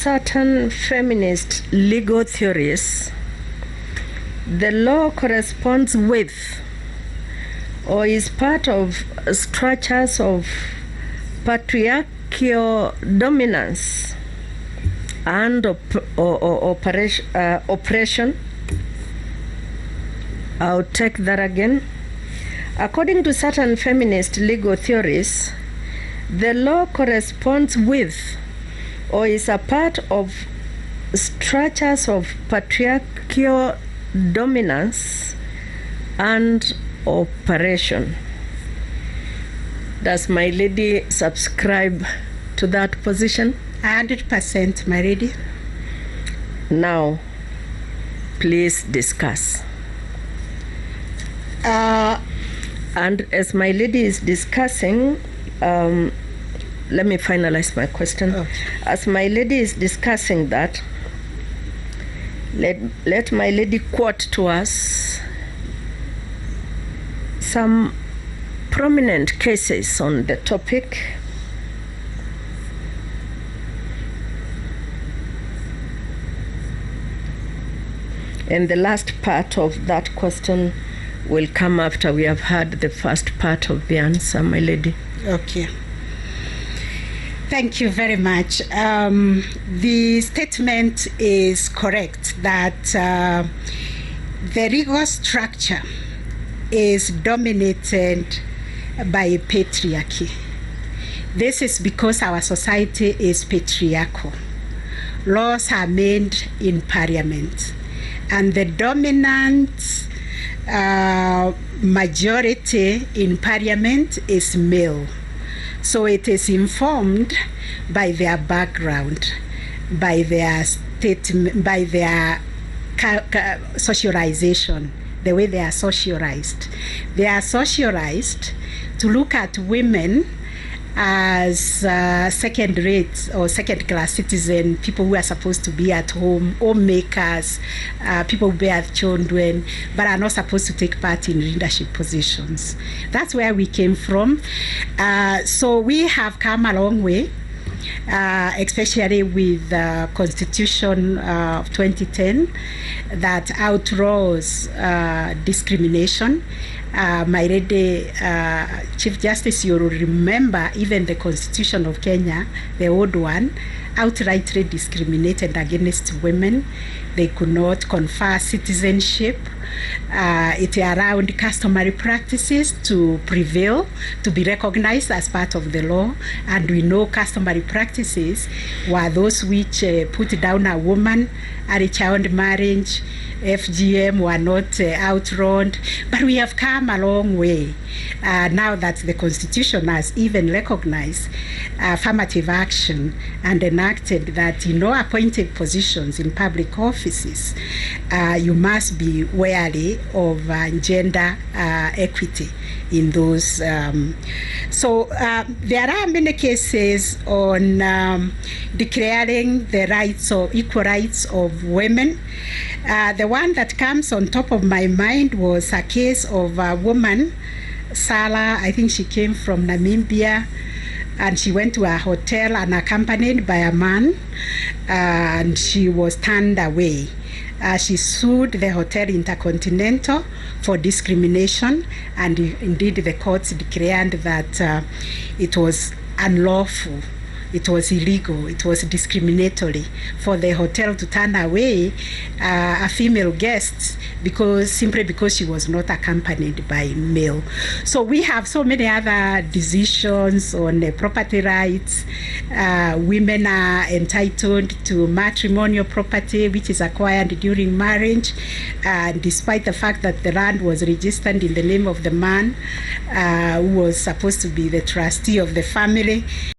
certain feminist legal theories, the law corresponds with or is part of structures of patriarchal dominance and oppression. I'll take that again. According to certain feminist legal theories, the law corresponds with or is a part of structures of patriarchal dominance and oppression. Does my lady subscribe to that position? 100%, my lady. Now, please discuss. And as my lady is discussing, let me finalize my question. Okay. As my lady is discussing that, let my lady quote to us some prominent cases on the topic. And the last part of that question will come after we have heard the first part of the answer, my lady. Okay. Thank you very much. The statement is correct that the legal structure is dominated by patriarchy. This is because our society is patriarchal. Laws are made in parliament, and the dominant majority in parliament is male. So it is informed by their background, by their statement, by their socialization, the way they are socialized. They are socialized to look at women as second-rate or second-class citizen, people who are supposed to be at home, homemakers, people who bear children, but are not supposed to take part in leadership positions. That's where we came from. So we have come a long way, especially with the Constitution of 2010 that outlaws discrimination. My lady Chief Justice, you will remember even the Constitution of Kenya, the old one, outrightly discriminated against women. They could not confer citizenship. It allowed customary practices to prevail, to be recognized as part of the law. And we know customary practices were those which put down a woman, early child marriage, FGM were not outlawed. But we have come a long way now that the Constitution has even recognized affirmative action and enacted that in all appointed positions in public offices, you must be wary of gender equity in those. So there are many cases on declaring the rights or equal rights of women. The one that comes on top of my mind was a case of a woman, Sala, I think she came from Namibia, and she went to a hotel unaccompanied by a man, and she was turned away. She sued the Hotel Intercontinental for discrimination, and indeed the courts declared that it was unlawful, it was illegal, it was discriminatory for the hotel to turn away a female guest simply because she was not accompanied by male. So we have so many other decisions on property rights. Women are entitled to matrimonial property which is acquired during marriage, despite the fact that the land was registered in the name of the man who was supposed to be the trustee of the family.